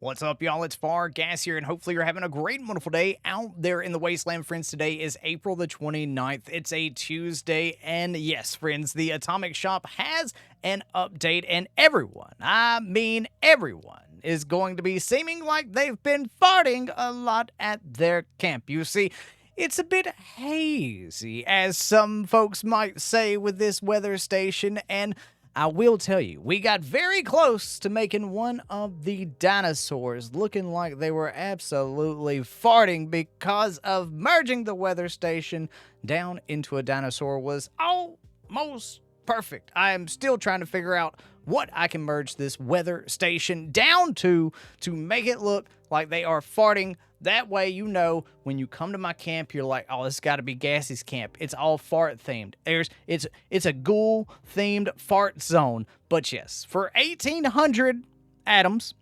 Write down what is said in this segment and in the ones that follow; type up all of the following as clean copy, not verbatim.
What's up, y'all? It's Fargassier, and hopefully you're having a great and wonderful day out there in the wasteland, friends. Today is April the 29th. It's a Tuesday, and yes, friends, the Atomic Shop has an update, and everyone, I mean everyone, is going to be seeming like they've been farting a lot at their camp. You see, it's a bit hazy, as some folks might say, with this weather station, and I will tell you, we got very close to making one of the dinosaurs looking like they were absolutely farting because of merging the weather station down into a dinosaur was almost perfect. I am still trying to figure out what I can merge this weather station down to make it look like they are farting. That way, you know, when you come to my camp, you're like, oh, this has got to be Gassie's camp. It's all fart themed. It's a ghoul themed fart zone. But yes, for 1,800 atoms,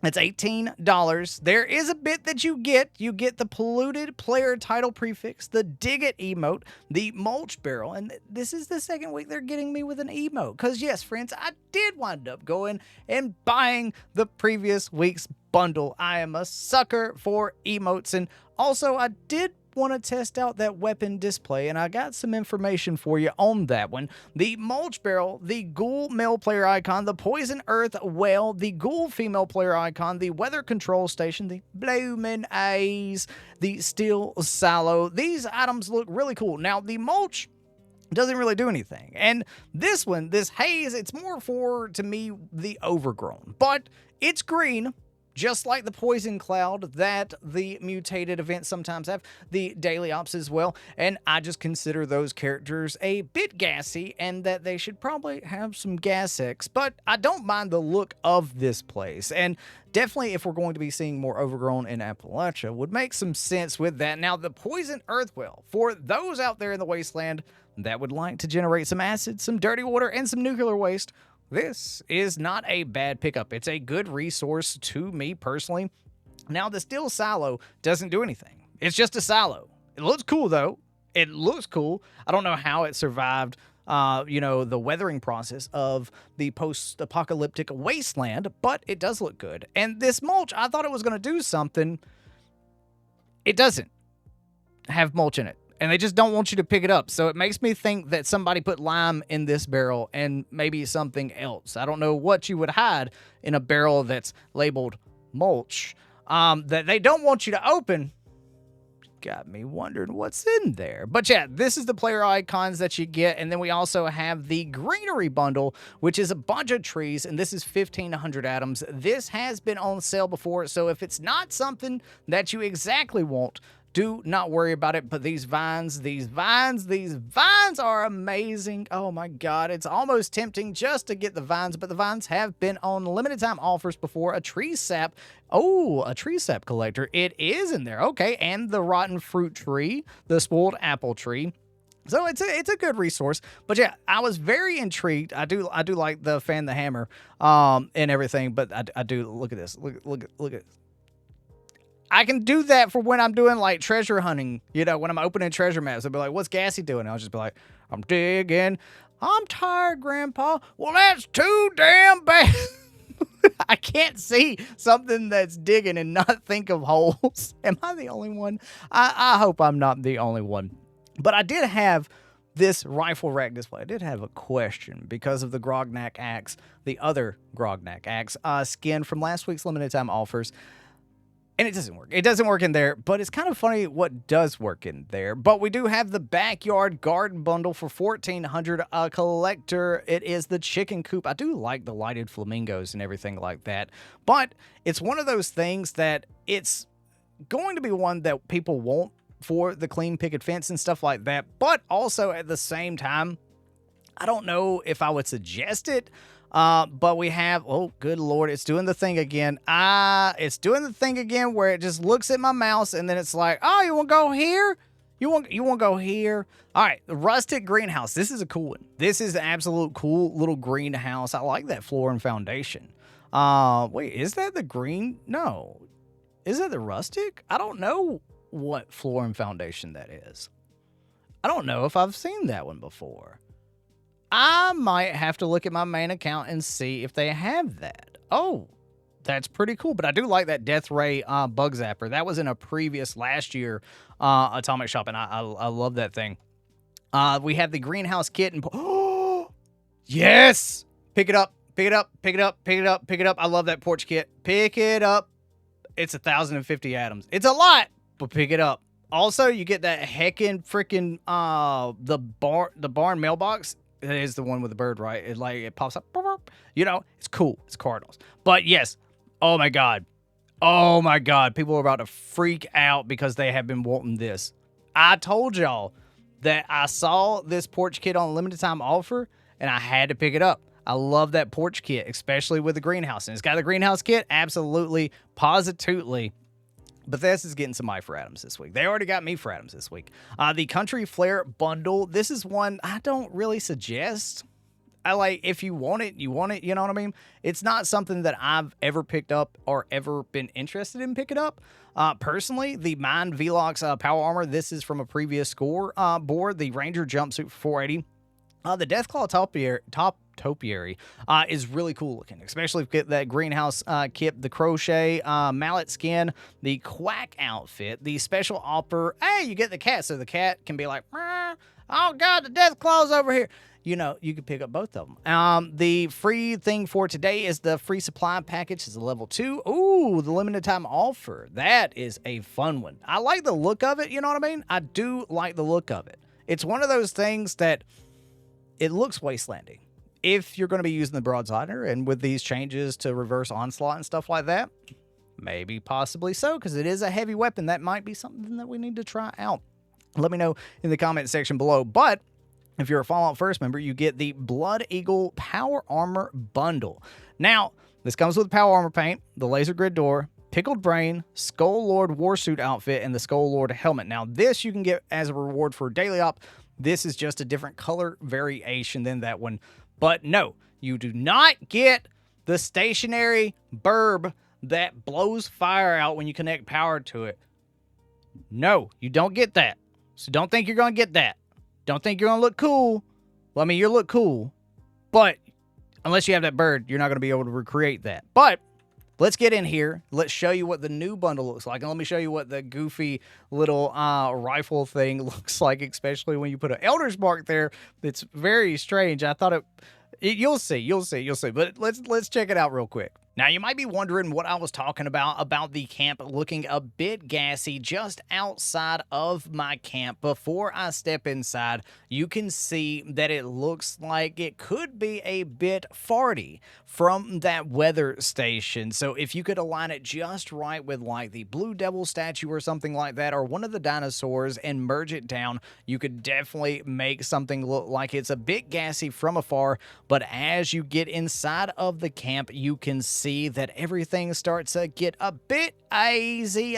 it's $18. There is a bit that you get. You get the polluted player title prefix, the dig it emote, the mulch barrel, and this is the second week they're getting me with an emote. Because yes, friends, I did wind up going and buying the previous week's bundle. I am a sucker for emotes, and also I did want to test out that weapon display, and I got some information for you on that one. The mulch barrel, the ghoul male player icon, the poison earth whale, the ghoul female player icon, the weather control station, the bloomin' Haze, the steel silo. These items look really cool. Now, the mulch doesn't really do anything. And this one, this haze, it's more for, to me, the overgrown. But it's green, just like the poison cloud that the mutated events sometimes have, the daily ops as well. And I just consider those characters a bit gassy and that they should probably have some gas X. But I don't mind the look of this place. And definitely, if we're going to be seeing more overgrown in Appalachia, would make some sense with that. Now, the poison earth well, for those out there in the wasteland that would like to generate some acid, some dirty water, and some nuclear waste, this is not a bad pickup. It's a good resource to me personally. Now, the steel silo doesn't do anything. It's just a silo. It looks cool, though. It looks cool. I don't know how it survived, the weathering process of the post-apocalyptic wasteland, but it does look good. And this mulch, I thought it was going to do something. It doesn't have mulch in it. And they just don't want you to pick it up. So it makes me think that somebody put lime in this barrel and maybe something else. I don't know what you would hide in a barrel that's labeled mulch that they don't want you to open. Got me wondering what's in there. But yeah, this is the player icons that you get. And then we also have the Greenery bundle, which is a bunch of trees. And this is 1,500 atoms. This has been on sale before. So if it's not something that you exactly want, do not worry about it. But these vines are amazing. Oh my God. It's almost tempting just to get the vines, but the vines have been on limited time offers before. A tree sap. Oh, a tree sap collector. It is in there. Okay. And the rotten fruit tree, the spoiled apple tree. So it's a good resource. But yeah, I was very intrigued. I do like the fan the hammer and everything, but I do look at this. Look at this. I can do that for when I'm doing like treasure hunting, when I'm opening treasure maps. I'll be like, what's Gassy doing? I'll just be like, I'm digging. I'm tired, Grandpa. Well, that's too damn bad. I can't see something that's digging and not think of holes. Am I the only one? I hope I'm not the only one. But I did have this rifle rack display. I did have a question because of the Grognak axe, the other Grognak axe skin from last week's limited time offers. And it doesn't work. It doesn't work in there, but it's kind of funny what does work in there. But we do have the backyard garden bundle for 1,400, a collector. It is the chicken coop. I do like the lighted flamingos and everything like that. But it's one of those things that it's going to be one that people want for the clean picket fence and stuff like that. But also at the same time, I don't know if I would suggest it. But we have, oh, good Lord, it's doing the thing again. It's doing the thing again where it just looks at my mouse and then it's like, oh, you want to go here? You want to go here? All right, the rustic greenhouse. This is a cool one. This is an absolute cool little greenhouse. I like that floor and foundation. Wait, is that the green? No. Is that the rustic? I don't know what floor and foundation that is. I don't know if I've seen that one before. I might have to look at my main account and see if they have that. Oh, That's pretty cool, but I do like that Death Ray bug zapper. That was in a previous last year Atomic Shop, and I love that thing. We have the greenhouse kit, and yes, pick it up, pick it up, pick it up, pick it up, pick it up. I love that porch kit. Pick it up. It's 1,050 atoms. It's a lot, but pick it up. Also, you get that heckin' freaking the barn mailbox. That is the one with the bird, right? It pops up. You know, it's cool. It's Cardinals. But yes, oh my god. Oh my god. People are about to freak out because they have been wanting this. I told y'all that I saw this porch kit on limited time offer and I had to pick it up. I love that porch kit, especially with the greenhouse. And it's got the greenhouse kit, absolutely, positively. Bethesda's getting some for Adams this week. They already got me for Adams this week. The Country Flair bundle. This is one I don't really suggest. If you want it, you want it. You know what I mean? It's not something that I've ever picked up or ever been interested in picking up. Personally, the Mind Velox Power Armor. This is from a previous score board. The Ranger Jumpsuit for 480. The Deathclaw Topiary is really cool looking, especially if you get that greenhouse kit, the crochet mallet skin, the quack outfit, the special offer. Hey, you get the cat, so the cat can be like, oh god, the Deathclaw's over here. You know, you can pick up both of them. The free thing for today is the free supply package. Is a level 2. Ooh, the limited time offer. That is a fun one. I like the look of it, you know what I mean? I do like the look of it. It's one of those things that it looks wastelanding. If you're going to be using the broadsider, and with these changes to reverse onslaught and stuff like that, maybe possibly so, because it is a heavy weapon. That might be something that we need to try out. Let me know in the comment section below. But if you're a Fallout First member, you get the Blood Eagle Power Armor Bundle. Now, this comes with Power Armor paint, the laser grid door, Pickled Brain, Skull Lord Warsuit outfit, and the Skull Lord helmet. Now, this you can get as a reward for daily op. This is just a different color variation than that one. But no, you do not get the stationary burb that blows fire out when you connect power to it. No, you don't get that. So don't think you're going to get that. Don't think you're going to look cool. Well, I mean, you'll look cool. But unless you have that bird, you're not going to be able to recreate that. But let's get in here. Let's show you what the new bundle looks like. And let me show you what the goofy little rifle thing looks like, especially when you put an Elder's Mark there. It's very strange. I thought you'll see. But let's check it out real quick. Now, you might be wondering what I was talking about the camp looking a bit gassy just outside of my camp. Before I step inside, you can see that it looks like it could be a bit farty from that weather station. So if you could align it just right with like the Blue Devil statue or something like that, or one of the dinosaurs, and merge it down, you could definitely make something look like it's a bit gassy from afar. But as you get inside of the camp, you can see that everything starts to get a bit hazy.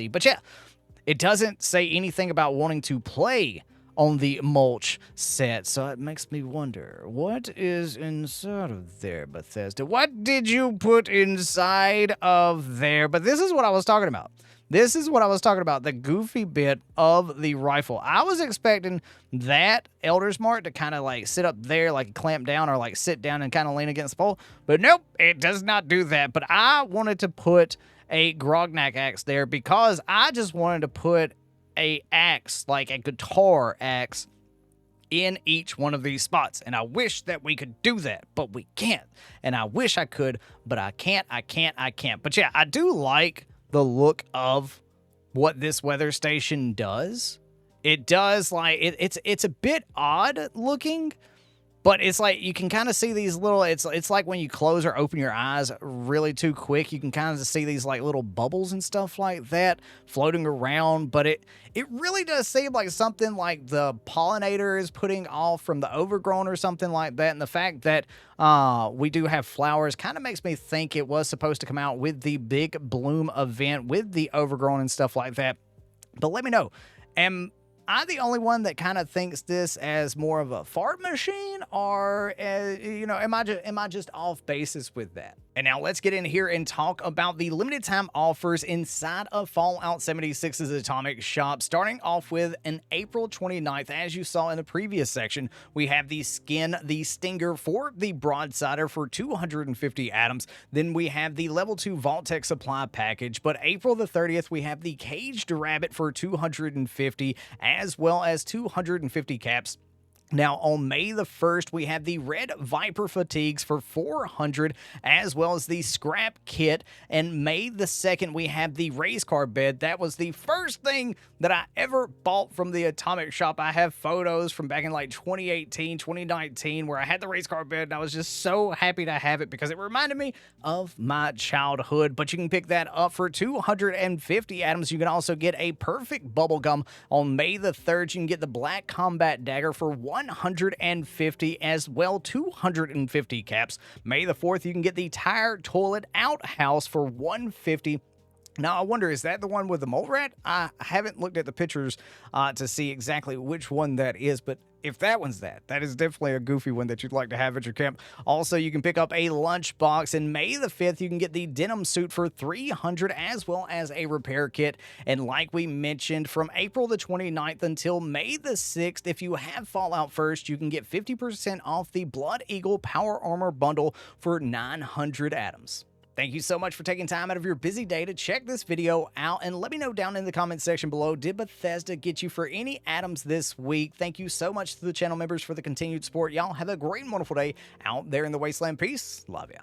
But yeah, it doesn't say anything about wanting to play on the mulch set, so it makes me wonder, what is inside of there, Bethesda? What did you put inside of there? But this is what I was talking about. This is what I was talking about, the goofy bit of the rifle. I was expecting that Elder's Mark to kind of like sit up there, like clamp down, or like sit down and kind of lean against the pole. But nope, it does not do that. But I wanted to put a Grognak axe there because I just wanted to put a axe, like a guitar axe, in each one of these spots. And I wish that we could do that, but we can't. And I wish I could, but I can't. But yeah, I do like the look of what this weather station does. It does, like, it's a bit odd looking, but it's like you can kind of see these little, it's like when you close or open your eyes really too quick, you can kind of see these like little bubbles and stuff like that floating around. But it really does seem like something like the pollinator is putting off from the overgrown or something like that. And the fact that we do have flowers kind of makes me think it was supposed to come out with the big bloom event with the overgrown and stuff like that. But let me know, am I the only one that kind of thinks this as more of a fart machine, or am I just off basis with that? And now let's get in here and talk about the limited time offers inside of Fallout 76's Atomic Shop. Starting off with an April 29th, as you saw in the previous section, we have the skin, the Stinger for the Broadsider for 250 atoms. Then we have the level 2 Vault-Tec supply package. But April the 30th, we have the Caged Rabbit for 250, as well as 250 caps. Now, on May the 1st, we have the Red Viper Fatigues for 400, as well as the Scrap Kit. And May the 2nd, we have the Race Car Bed. That was the first thing that I ever bought from the Atomic Shop. I have photos from back in like 2018, 2019, where I had the Race Car Bed, and I was just so happy to have it because it reminded me of my childhood. But you can pick that up for 250 atoms. You can also get a Perfect Bubblegum on May the 3rd. You can get the Black Combat Dagger for 150, as well 250 caps. May the 4th, you can get the Tire Toilet Outhouse for 150. Now, I wonder, is that the one with the mole rat? I haven't looked at the pictures to see exactly which one that is, but if that one's that is definitely a goofy one that you'd like to have at your camp. Also, you can pick up a lunchbox. And May the 5th, you can get the denim suit for 300, as well as a repair kit. And like we mentioned, from April the 29th until May the 6th, if you have Fallout First, you can get 50% off the Blood Eagle Power Armor Bundle for 900 atoms. Thank you so much for taking time out of your busy day to check this video out, and let me know down in the comment section below, did Bethesda get you for any atoms this week? Thank you so much to the channel members for the continued support. Y'all have a great and wonderful day out there in the wasteland. Peace. Love ya.